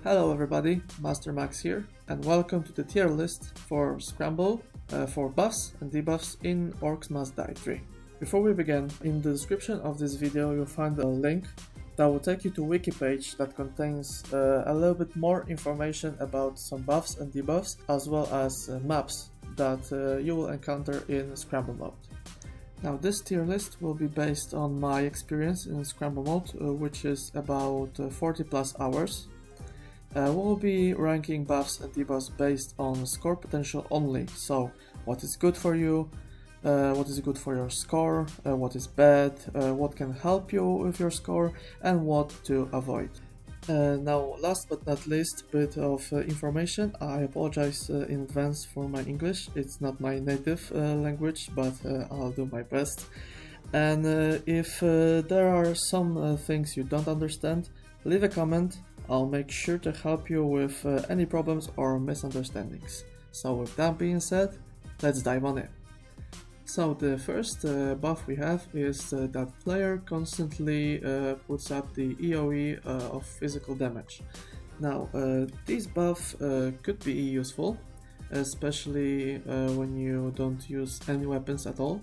Hello everybody, MasterMax here, and welcome to the tier list for Scramble for buffs and debuffs in Orcs Must Die 3. Before we begin, in the description of this video you'll find a link that will take you to a wiki page that contains a little bit more information about some buffs and debuffs, as well as maps that you will encounter in Scramble mode. Now this tier list will be based on my experience in Scramble mode, which is about 40 plus hours. We'll be ranking buffs and debuffs based on score potential only, so what is good for you, what is good for your score, what is bad, what can help you with your score, and what to avoid. Now, last but not least, bit of information. I apologize in advance for my English. It's not my native language, but I'll do my best. And if there are some things you don't understand, leave a comment. I'll make sure to help you with any problems or misunderstandings. So with that being said, let's dive on in. So the first buff we have is that player constantly puts up the EOE of physical damage. Now this buff could be useful, especially when you don't use any weapons at all.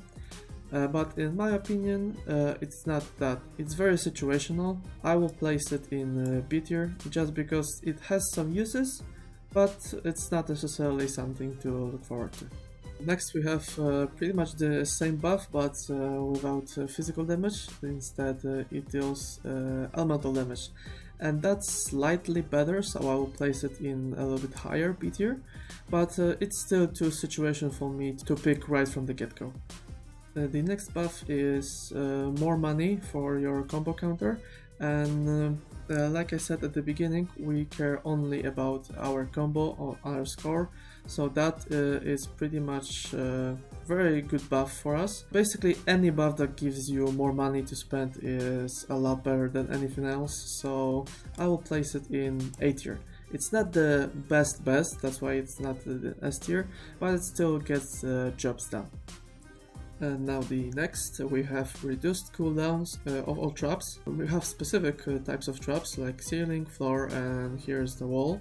But in my opinion, it's not that. It's very situational. I will place it in B tier just because it has some uses, but it's not necessarily something to look forward to. Next we have pretty much the same buff, but without physical damage. Instead it deals elemental damage, and that's slightly better, so I will place it in a little bit higher B tier, but it's still too situational for me to pick right from the get-go. The next buff is more money for your combo counter, and like I said at the beginning, we care only about our combo or our score, so that is pretty much a very good buff for us. Basically any buff that gives you more money to spend is a lot better than anything else, so I will place it in A tier. It's not the best, that's why it's not the S tier, but it still gets jobs done. And now the next, we have reduced cooldowns of all traps. We have specific types of traps like ceiling, floor, and here's the wall.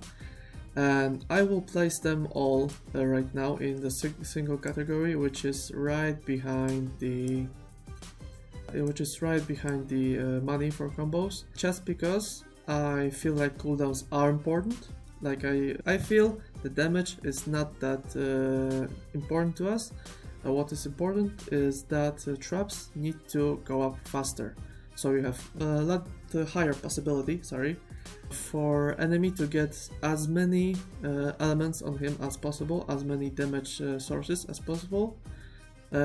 And I will place them all right now in the single category, which is right behind the money for combos. Just because I feel like cooldowns are important. Like I feel the damage is not that important to us. What is important is that traps need to go up faster, so you have a lot higher possibility, for enemy to get as many elements on him as possible, as many damage sources as possible,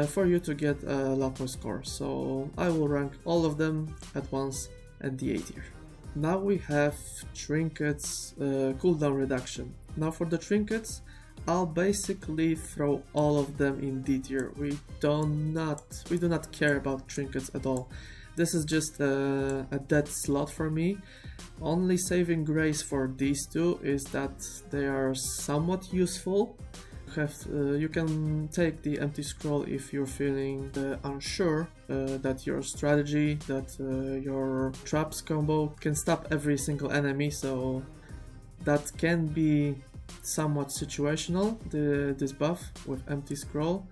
for you to get a lot more score. So I will rank all of them at once at the A tier. Now we have trinkets cooldown reduction. Now for the trinkets, I'll basically throw all of them in D tier. We do not care about trinkets at all. This is just a dead slot for me. Only saving grace for these two is that they are somewhat useful. You can take the empty scroll if you're feeling unsure that your strategy, that your traps combo can stop every single enemy, so that can be somewhat situational, this buff with empty scroll.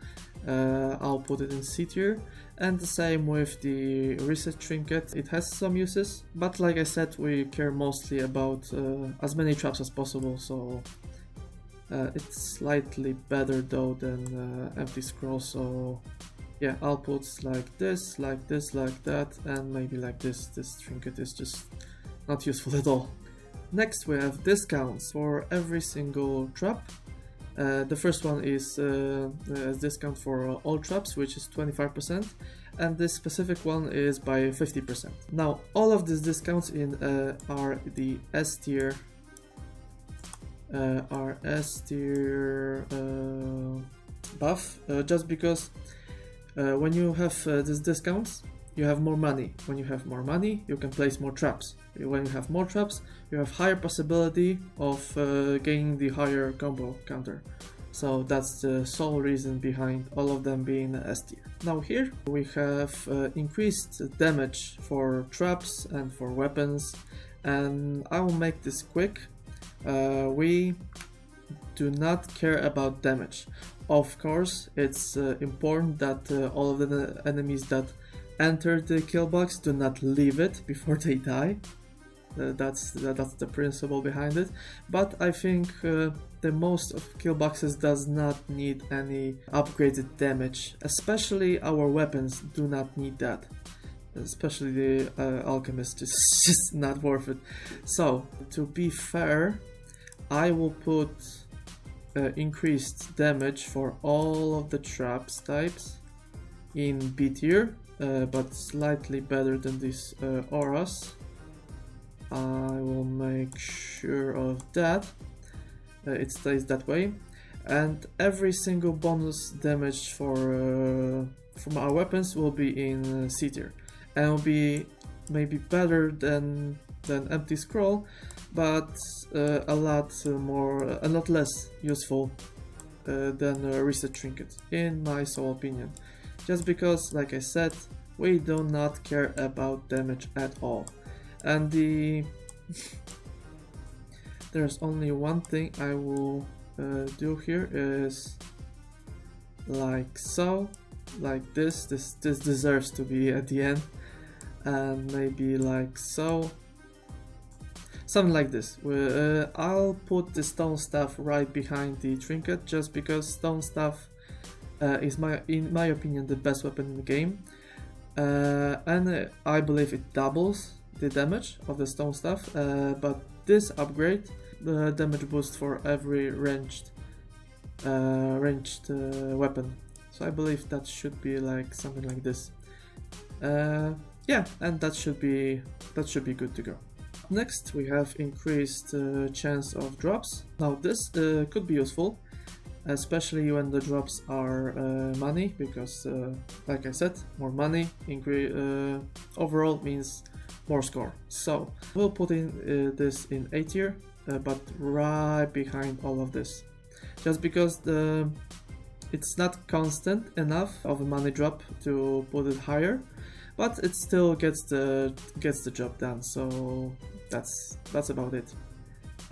I'll put it in C tier, and the same with the reset trinket. It has some uses, but like I said, we care mostly about as many traps as possible, so it's slightly better though than empty scroll. So yeah, I'll put like this, like that, and maybe like this. This trinket is just not useful at all. Next we have discounts for every single trap. The first one is discount for all traps, which is 25%, and this specific one is by 50%. Now all of these discounts in are the S tier buff, just because when you have these discounts, you have more money. When you have more money, you can place more traps. When you have more traps, you have higher possibility of gaining the higher combo counter. So that's the sole reason behind all of them being S tier. Now here we have increased damage for traps and for weapons, and I will make this quick. We do not care about damage. Of course, it's important that all of the enemies that enter the kill box do not leave it before they die. That's the principle behind it. But I think the most of kill boxes does not need any upgraded damage. Especially our weapons do not need that. Especially the alchemist is just not worth it. So to be fair, I will put increased damage for all of the traps types in B tier, but slightly better than these auras. I will make sure of that. It stays that way, and every single bonus damage for from our weapons will be in C tier, and will be maybe better than empty scroll, but a lot less useful than reset trinket, in my sole opinion. Just because, like I said, we do not care about damage at all. And there's only one thing I will do here is like so, like this deserves to be at the end, and maybe like so, something like this. I'll put the stone staff right behind the trinket, just because stone staff is in my opinion the best weapon in the game, and I believe it doubles the damage of the stone staff, but this upgrade, the damage boost for every ranged weapon. So I believe that should be like something like this. Yeah, and that should be good to go. Next, we have increased chance of drops. Now this could be useful, especially when the drops are money, because like I said, more money overall means more score. So we'll put in this in A tier, but right behind all of this, just because it's not constant enough of a money drop to put it higher, but it still gets the job done. So that's about it.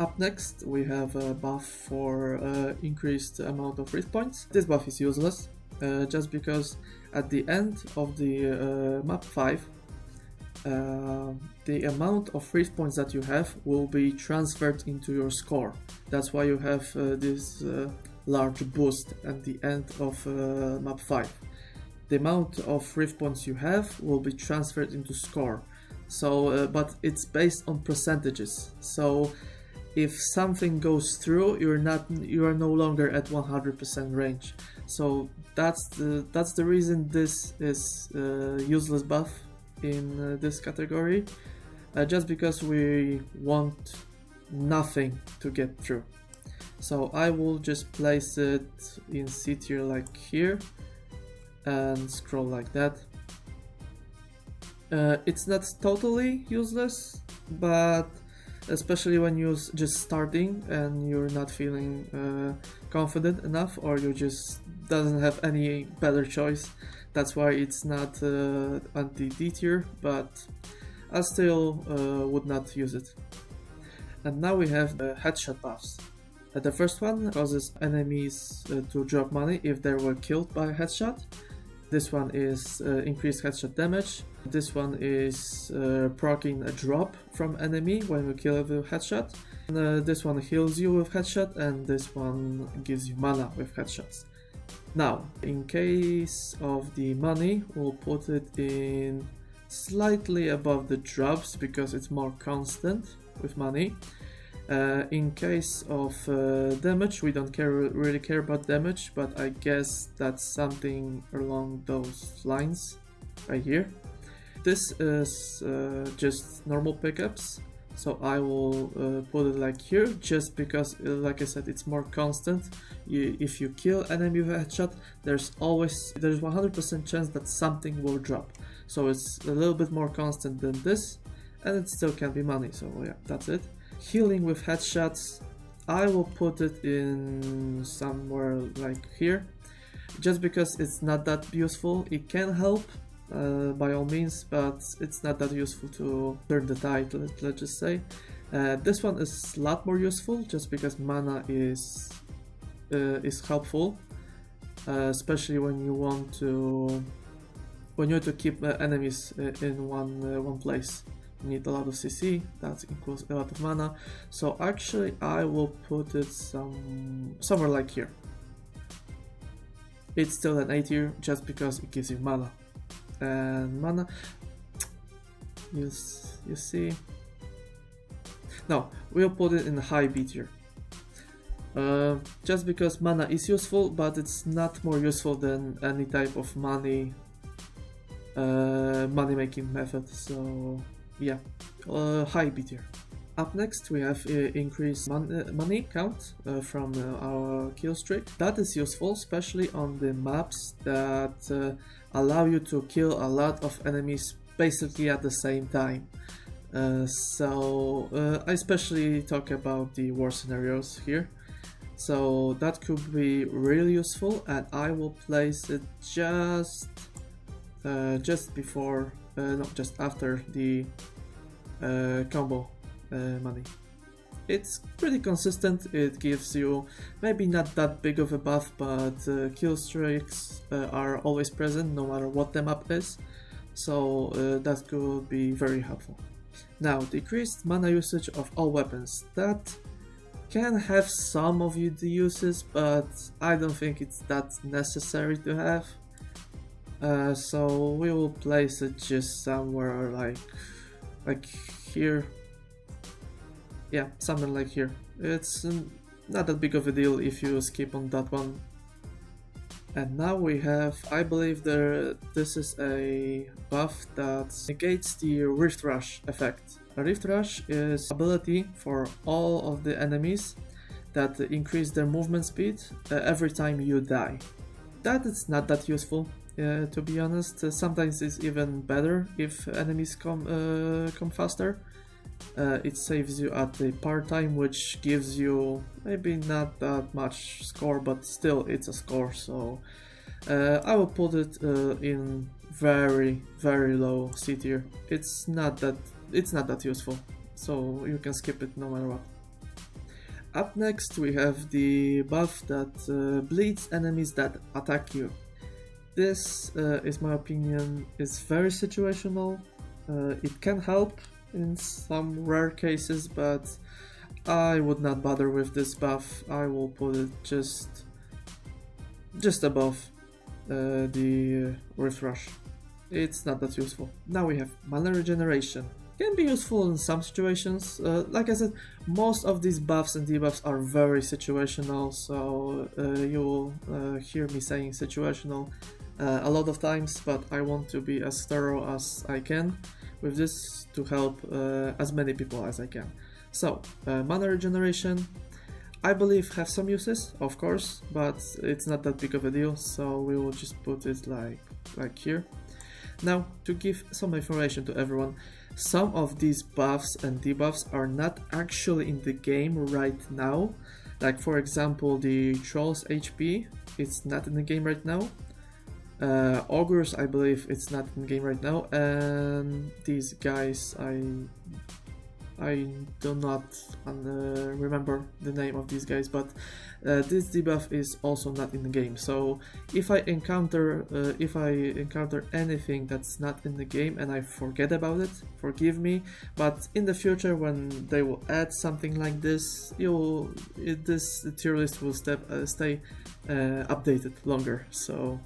Up next, we have a buff for increased amount of risk points. This buff is useless, just because at the end of the map 5, the amount of risk points that you have will be transferred into your score. That's why you have this large boost at the end of map 5. The amount of risk points you have will be transferred into score. So, but it's based on percentages. So if something goes through, you are no longer at 100% range. So that's the reason this is useless buff in this category, just because we want nothing to get through. So I will just place it in C tier like here and scroll like that. It's not totally useless, but especially when you're just starting and you're not feeling confident enough, or you just doesn't have any better choice. That's why it's not anti D tier, but I still would not use it. And now we have the headshot buffs. The first one causes enemies to drop money if they were killed by a headshot. This one is increased headshot damage. This one is proccing a drop from enemy when you kill with headshot. And, this one heals you with headshot, and this one gives you mana with headshots. Now, in case of the money, we'll put it in slightly above the drops because it's more constant with money. In case of damage, we don't really care about damage, but I guess that's something along those lines right here. This is just normal pickups, so I will put it like here, just because, like I said, it's more constant. If you kill enemy with a headshot, there's 100% chance that something will drop. So it's a little bit more constant than this, and it still can be money. So yeah, that's it. Healing with headshots, I will put it in somewhere like here, just because it's not that useful. It can help by all means, but it's not that useful to turn the tide, let's just say. This one is a lot more useful just because mana is helpful, especially when you want to keep enemies in one place. You need a lot of CC, that equals a lot of mana. So actually I will put it somewhere like here. It's still an A tier just because it gives you mana. And mana, you see. No, we'll put it in high B tier. Just because mana is useful, but it's not more useful than any type of money making method. So yeah, high B tier. Up next we have increased money count from our kill streak. That is useful, especially on the maps that allow you to kill a lot of enemies basically at the same time. I especially talk about the war scenarios here. So that could be really useful, and I will place it just before, no, just after the combo money. It's pretty consistent. It gives you maybe not that big of a buff, but kill streaks are always present no matter what the map is, so that could be very helpful. Now, decreased mana usage of all weapons. That can have some of the uses, but I don't think it's that necessary to have. So we will place it just somewhere like here. Yeah, something like here. It's not that big of a deal if you skip on that one. And now we have, I believe this is a buff that negates the Rift Rush effect. A Rift Rush is ability for all of the enemies that increase their movement speed every time you die. That is not that useful, to be honest. Sometimes it's even better if enemies come faster. It saves you at the part time, which gives you maybe not that much score, but still it's a score. So I will put it in very low C tier. It's not that useful, so you can skip it no matter what. Up next we have the buff that bleeds enemies that attack you. This, is my opinion, is very situational. It can help in some rare cases, but I would not bother with this buff. I will put it just above the Rift Rush. It's not that useful. Now we have mana regeneration. Can be useful in some situations. Like I said, most of these buffs and debuffs are very situational, so you will hear me saying situational a lot of times, but I want to be as thorough as I can with this to help as many people as I can. So, mana regeneration, I believe have some uses, of course, but it's not that big of a deal, so we will just put it like here. Now, to give some information to everyone, some of these buffs and debuffs are not actually in the game right now. Like for example, the Troll's HP, it's not in the game right now. Ogres, I believe it's not in the game right now, and these guys, I do not remember the name of these guys, but this debuff is also not in the game. So if I encounter anything that's not in the game and I forget about it, forgive me. But in the future, when they will add something like this, this tier list will stay updated longer. So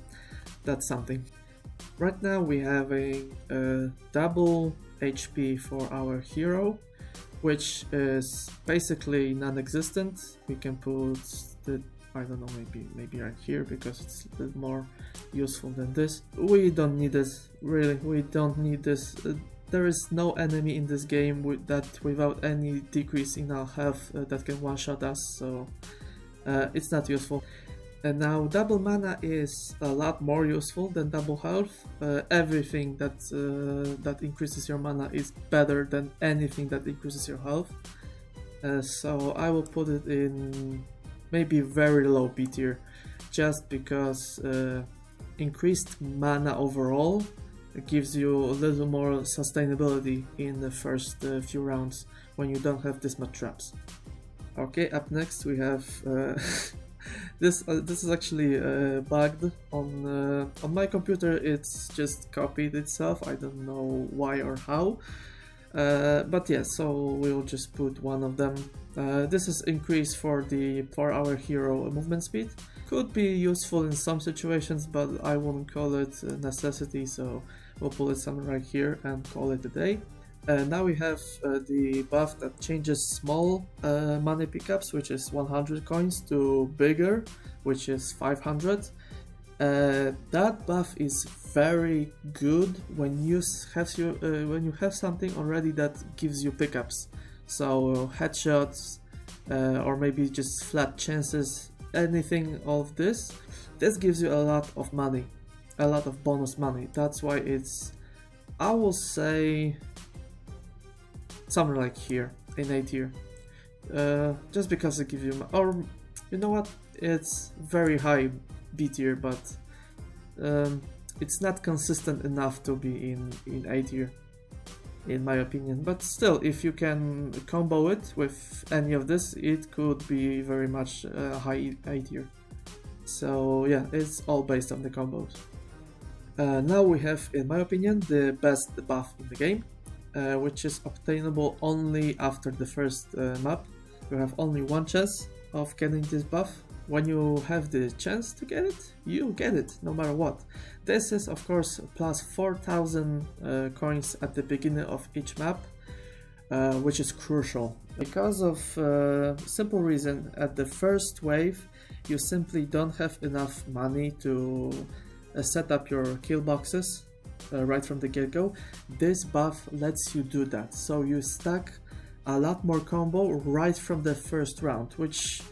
that's something. Right now we have a double HP for our hero, which is basically non-existent. We can put I don't know, maybe right here, because it's a bit more useful than this. We don't need this, really, we don't need this. There is no enemy in this game without any decrease in our health that can one-shot us, so it's not useful. And now double mana is a lot more useful than double health. Everything that increases your mana is better than anything that increases your health. So I will put it in maybe very low B tier, just because increased mana overall gives you a little more sustainability in the first few rounds, when you don't have this much traps. Okay, up next we have this is actually bugged on my computer. It's just copied itself. I don't know why or how, but yeah, so we'll just put one of them. This is increase for our hero movement speed. Could be useful in some situations, but I wouldn't call it a necessity, so we'll put it somewhere right here and call it a day. Now we have the buff that changes small money pickups, which is 100 coins, to bigger, which is 500. That buff is very good when you have something already that gives you pickups. So headshots, or maybe just flat chances, anything of this. This gives you a lot of money, a lot of bonus money. That's why it's, I will say, somewhere like here in A tier, just because it gives you, or you know what, it's very high B tier, but it's not consistent enough to be in A tier, in my opinion. But still, if you can combo it with any of this, it could be very much high A tier. So yeah, it's all based on the combos. Now we have, in my opinion, the best buff in the game, which is obtainable only after the first map. You have only one chance of getting this buff. When you have the chance to get it, you get it no matter what. This is of course plus 4,000 coins at the beginning of each map, which is crucial because of simple reason. At the first wave you simply don't have enough money to set up your kill boxes right from the get-go. This buff lets you do that, so you stack a lot more combo right from the first round, which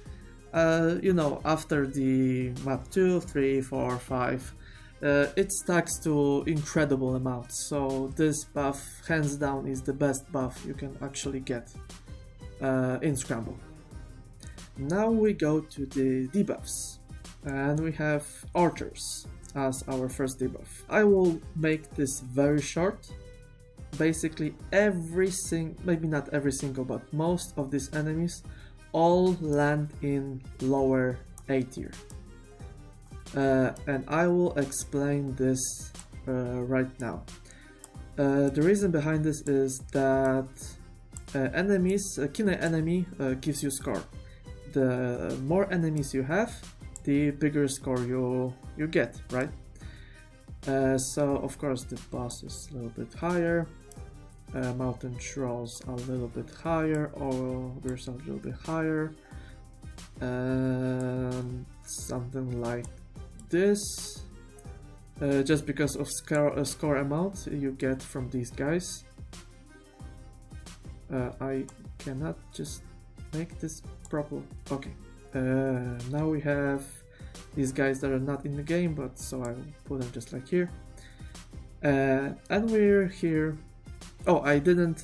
you know, after the map 2, 3, 4, 5, it stacks to incredible amounts. So this buff hands down is the best buff you can actually get in Scramble. Now we go to the debuffs, and we have Archers as our first debuff. I will make this very short. Basically maybe not every single, but most of these enemies all land in lower A tier. And I will explain this right now. The reason behind this is that killing an enemy gives you score. The more enemies you have, the bigger score you get, right? So of course the boss is a little bit higher, mountain trolls a little bit higher, ogres a little bit higher, something like this, just because of score amount you get from these guys. I cannot just make this proper. Okay, now we have these guys that are not in the game, but so I will put them just like here, and we're here. Oh, I didn't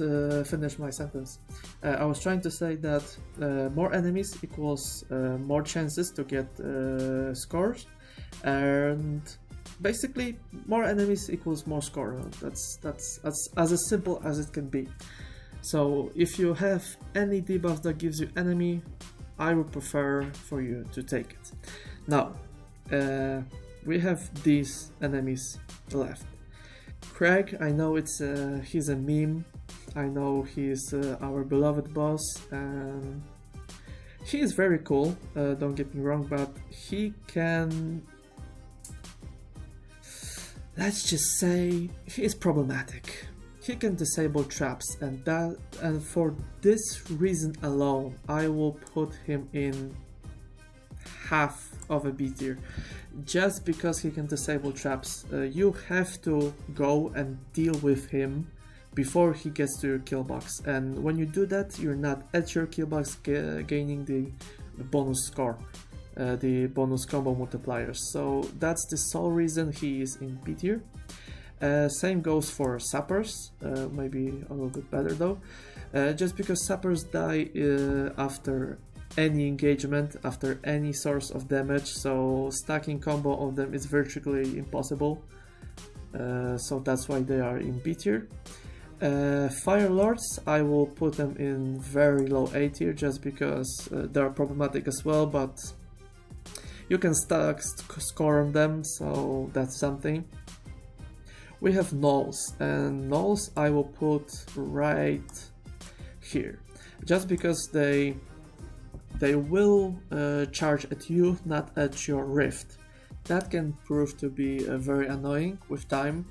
finish my sentence. I was trying to say that more enemies equals more chances to get scores, and basically more enemies equals more score. That's as simple as it can be. So if you have any debuff that gives you enemy, I would prefer for you to take it. Now, we have these enemies left. Craig, I know he's a meme. I know he's our beloved boss, and he is very cool. Don't get me wrong, but he can, let's just say, he is problematic. He can disable traps, and for this reason alone, I will put him in half of a B tier. Just because he can disable traps, you have to go and deal with him before he gets to your kill box, and when you do that, you're not at your kill box gaining the bonus score, the bonus combo multipliers. So that's the sole reason he is in B tier. Same goes for sappers, maybe a little bit better though, just because sappers die after any engagement, after any source of damage, so stacking combo of them is virtually impossible, so that's why they are in B tier. Fire Lords, I will put them in very low A tier just because they're problematic as well, but you can stack score on them, so that's something. We have Gnolls, and Gnolls I will put right here, just because they will charge at you, not at your Rift. That can prove to be very annoying with time,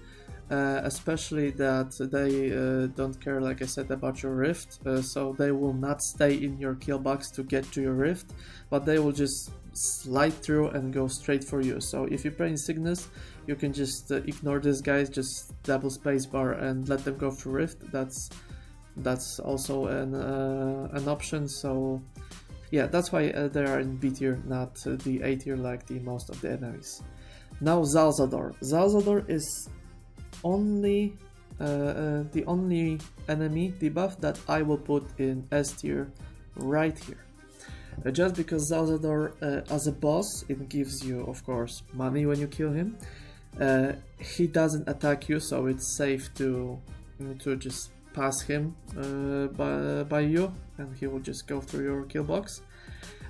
especially that they don't care, like I said, about your Rift, so they will not stay in your kill box to get to your Rift, but they will just slide through and go straight for you. So if you play in Cygnus, you can just ignore these guys, just double spacebar and let them go through Rift. That's also an option. So yeah, that's why they are in B tier, not the A tier like the most of the enemies. Now Zalzador. Zalzador is only the only enemy debuff that I will put in S tier right here. Just because Zalzador as a boss, it gives you, of course, money when you kill him. He doesn't attack you, so it's safe to just pass him by you, and he will just go through your kill box.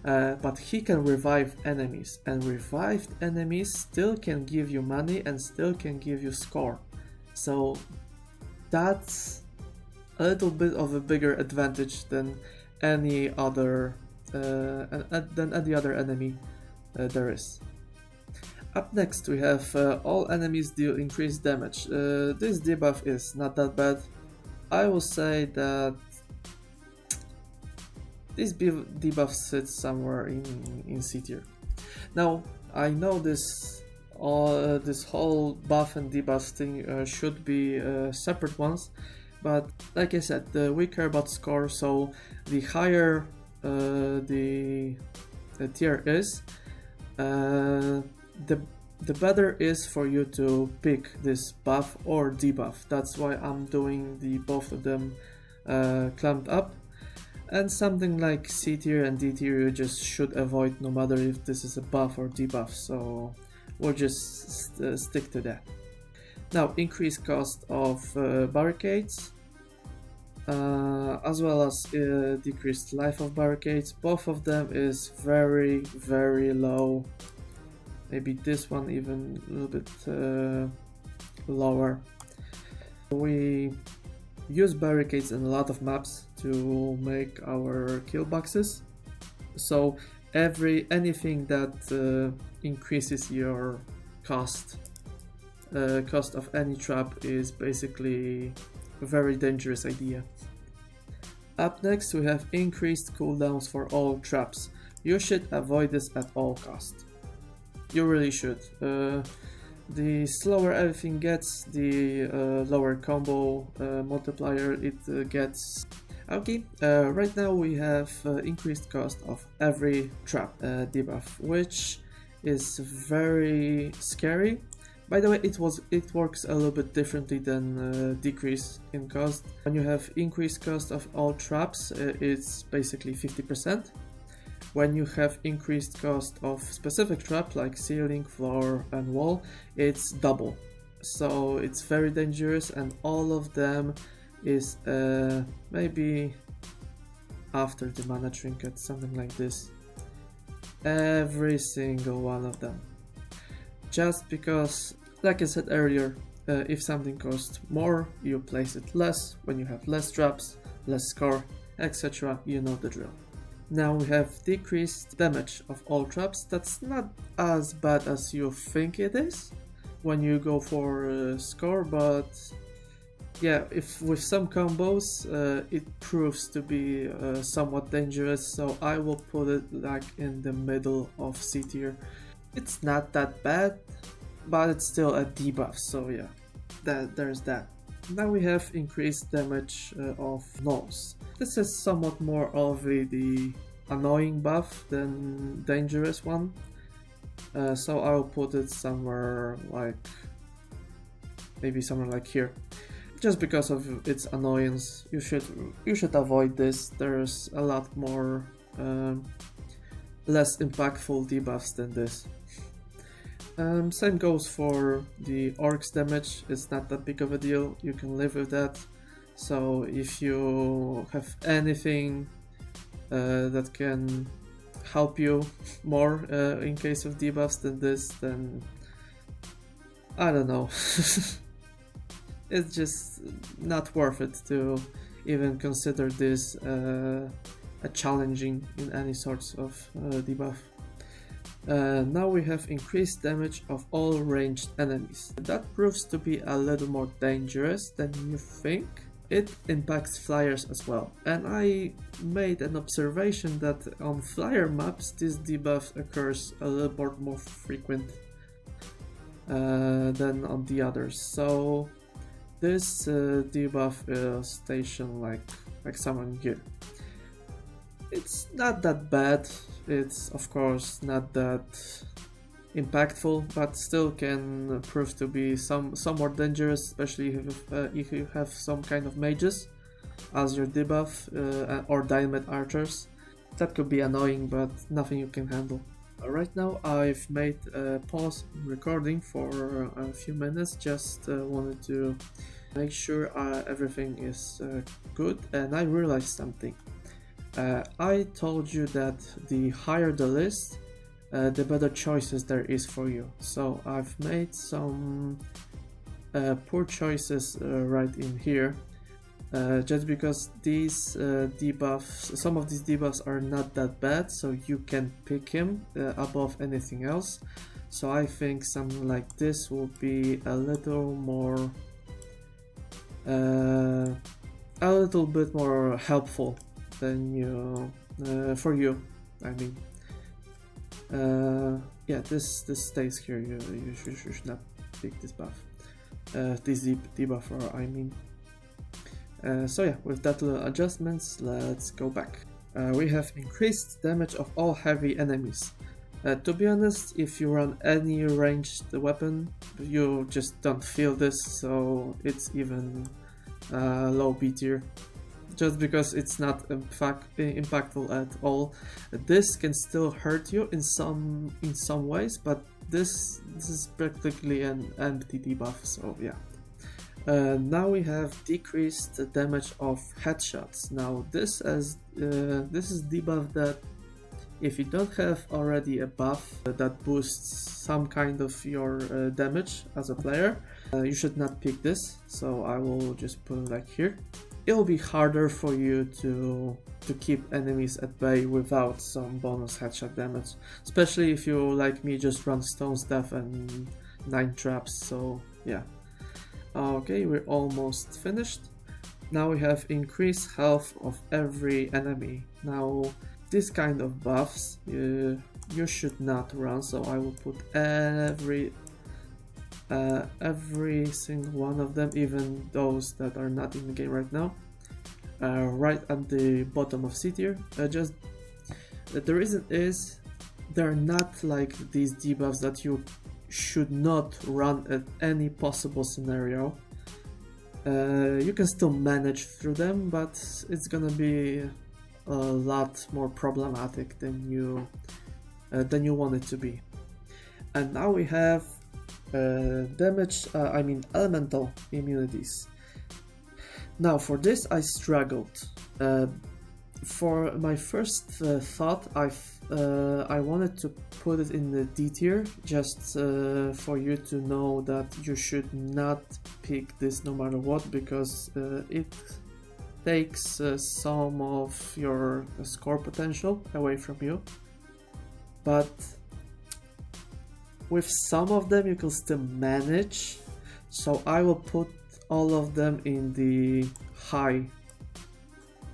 But he can revive enemies, and revived enemies still can give you money and still can give you score. So that's a little bit of a bigger advantage than any other enemy there is. Up next we have all enemies deal increased damage. This debuff is not that bad. I will say that this debuff sits somewhere in C tier. Now I know this whole buff and debuff thing should be separate ones, but like I said, we care about score, so the higher the tier is, the better is for you to pick this buff or debuff. That's why I'm doing both of them clumped up. And something like C tier and D tier you just should avoid, no matter if this is a buff or debuff, so we'll just stick to that. Now, increased cost of barricades, as well as decreased life of barricades. Both of them is very, very low. Maybe this one even a little bit lower. We use barricades in a lot of maps to make our kill boxes, so anything that increases your cost of any trap is basically a very dangerous idea. Up next we have increased cooldowns for all traps. You should avoid this at all costs. You really should. The slower everything gets, the lower combo multiplier it gets. Okay, right now we have increased cost of every trap debuff, which is very scary. By the way, it works a little bit differently than decrease in cost. When you have increased cost of all traps, it's basically 50%. When you have increased cost of specific trap like ceiling, floor and wall, it's double. So it's very dangerous, and all of them is maybe after the mana trinket, something like this. Every single one of them. Just because, like I said earlier, if something costs more, you place it less. When you have less traps, less score, etc., you know the drill. Now we have decreased damage of all traps. That's not as bad as you think it is when you go for score, but yeah, if with some combos it proves to be somewhat dangerous, so I will put it like in the middle of C tier. It's not that bad, but it's still a debuff, so yeah, there's that. Now we have increased damage of Gnolls. This is somewhat more of the annoying buff than dangerous one, so I'll put it somewhere like, maybe somewhere like here. Just because of its annoyance, you should avoid this. There's a lot more less impactful debuffs than this. Same goes for the Orcs damage. It's not that big of a deal, you can live with that. So if you have anything that can help you more in case of debuffs than this, then I don't know. It's just not worth it to even consider this a challenging in any sorts of debuff. Now we have increased damage of all ranged enemies. That proves to be a little more dangerous than you think. It impacts flyers as well, and I made an observation that on flyer maps this debuff occurs a little more frequent than on the others. So this debuff is stationed like someone here. It's not that bad. It's of course not that impactful, but still can prove to be somewhat dangerous, especially if you have some kind of mages as your debuff or dynamite archers. That could be annoying, but nothing you can handle. Right now I've made a pause in recording for a few minutes, just wanted to make sure everything is good, and I realized something. I told you that the higher the list, the better choices there is for you. So I've made some poor choices right in here, just because these debuffs, some of these debuffs are not that bad, so you can pick him above anything else. So I think something like this will be a little more, a little bit more helpful than you, for you, I mean. Yeah, this stays here. You should not pick this buff, this debuffer, I mean. So yeah, with that little adjustments, let's go back. We have increased damage of all heavy enemies. To be honest, if you run any ranged weapon, you just don't feel this, so it's even low B tier. Just because it's not impactful at all. This can still hurt you in some ways, but this is practically an empty debuff, so yeah. Now we have decreased the damage of headshots. Now this is debuff that if you don't have already a buff that boosts some kind of your damage as a player, you should not pick this, so I will just put it like here. It'll be harder for you to keep enemies at bay without some bonus headshot damage, especially if you, like me, just run stone staff and 9 traps, so yeah. Okay, we're almost finished. Now we have increased health of every enemy. Now this kind of buffs you should not run, so I will put every single one of them, even those that are not in the game right now, right at the bottom of C tier. Just the reason is they're not like these debuffs that you should not run at any possible scenario. You can still manage through them, but it's gonna be a lot more problematic than you want it to be. And now we have elemental immunities. Now for this I struggled. For my first thought, I wanted to put it in the D tier, just for you to know that you should not pick this no matter what, because it takes some of your score potential away from you. But with some of them you can still manage, so I will put all of them in the high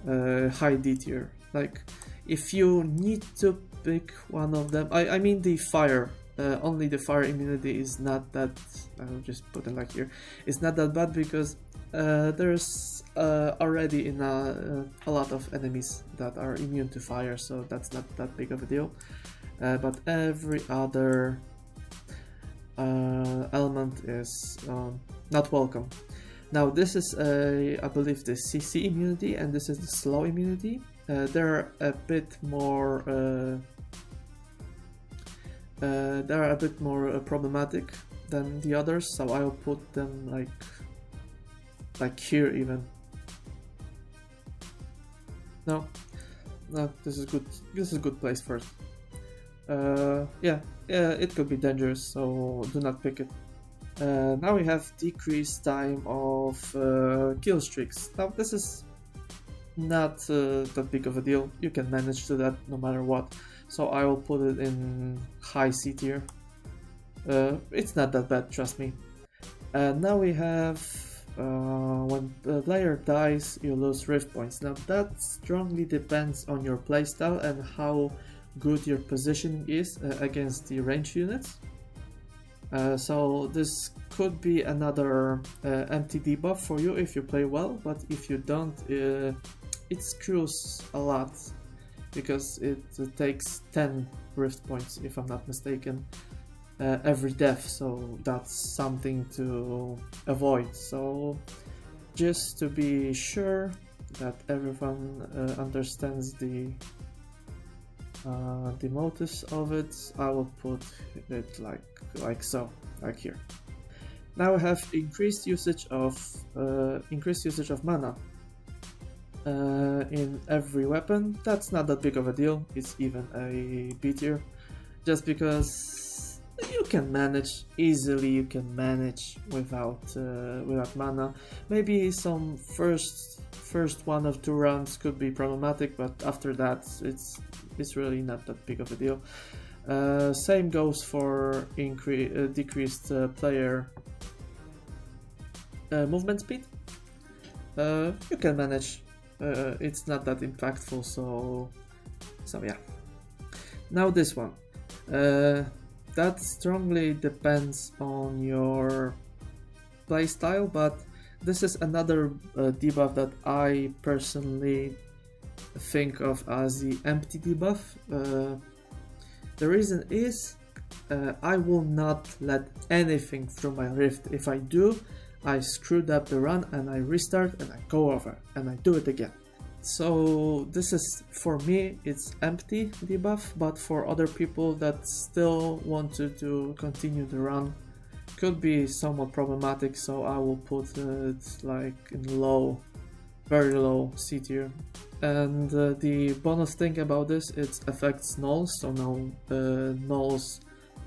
D tier. Like, if you need to pick one of them, I mean the fire, only the fire immunity is not that, I'll just put it like here, it's not that bad, because there's already in a lot of enemies that are immune to fire, so that's not that big of a deal. But every other element is not welcome. Now this is I believe the CC immunity, and this is the slow immunity. They're a bit more problematic than the others, so I'll put them like here even. No, no, this is good. This is a good place first. Yeah, it could be dangerous, so do not pick it. Now we have decreased time of kill streaks. Now this is not that big of a deal. You can manage to that no matter what. So I will put it in high C tier. It's not that bad, trust me. Now we have when the player dies, you lose rift points. Now that strongly depends on your playstyle and how good your positioning is against the range units. So this could be another empty debuff for you if you play well, but if you don't, it screws a lot because it takes 10 rift points, if I'm not mistaken, every death, so that's something to avoid. So just to be sure that everyone understands the motives of it, I will put it like so, like here. Now I have increased usage of mana in every weapon. That's not that big of a deal. It's even a B tier, just because you can manage easily. You can manage without mana. Maybe some first 1 or 2 rounds could be problematic, but after that it's really not that big of a deal. Same goes for decreased player movement speed. You can manage. It's not that impactful, so yeah. Now this one. That strongly depends on your playstyle, but this is another debuff that I personally think of as the empty debuff. The reason is I will not let anything through my rift. If I do, I screwed up the run and I restart and I go over and I do it again. So this is, for me, it's empty debuff, but for other people that still wanted to continue the run, could be somewhat problematic, so I will put it like in low, very low C tier. And the bonus thing about this, it affects nulls, so now nulls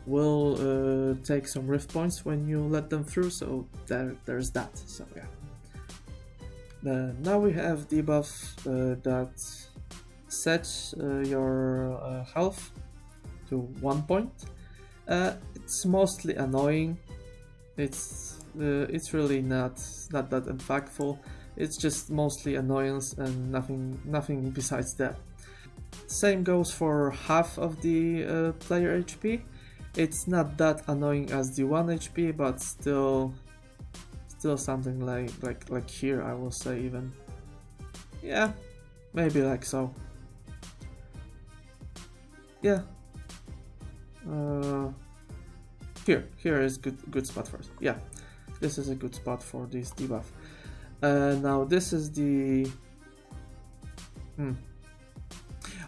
will take some rift points when you let them through, so there's that, so yeah. Now we have debuff that sets your health to 1 point. It's mostly annoying. It's really not that impactful. It's just mostly annoyance and nothing besides that. Same goes for half of the player HP. It's not that annoying as the 1 HP, but still something like here, I will say, even. Yeah, maybe like so. Yeah. Here is good spot for it. Yeah, this is a good spot for this debuff. Now this is the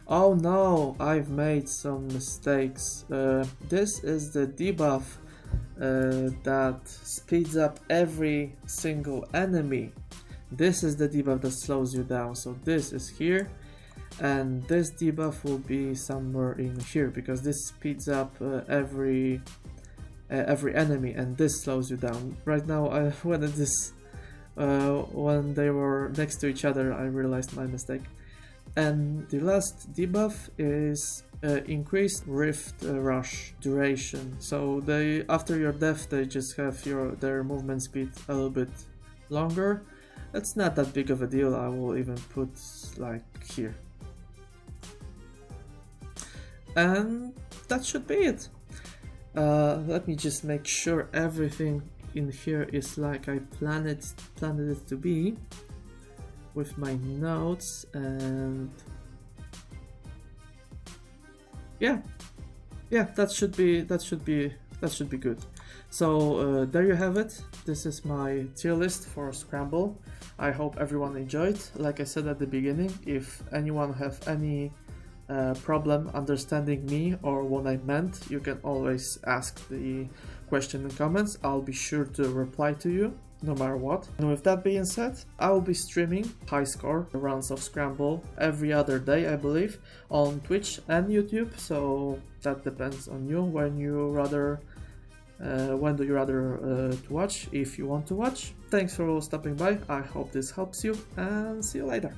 oh no, I've made some mistakes. This is the debuff that speeds up every single enemy. This is the debuff that slows you down, so this is here, and this debuff will be somewhere in here because this speeds up every enemy, and this slows you down. Right now, when they were next to each other, I realized my mistake. And the last debuff is increased rift rush duration. So after your death, they just have their movement speed a little bit longer. That's not that big of a deal. I will even put like here. And that should be it. Let me just make sure everything in here is like I planned it to be, with my notes, and yeah, that should be good. So there you have it. This is my tier list for Scramble. I hope everyone enjoyed. Like I said at the beginning, if anyone have any problem understanding me or what I meant, you can always ask the question in comments. I'll be sure to reply to you. no matter what. And with that being said, I will be streaming high score runs of Scramble every other day, I believe, on Twitch and YouTube, so that depends on you when do you rather to watch, if you want to watch. Thanks for stopping by, I hope this helps you, and see you later.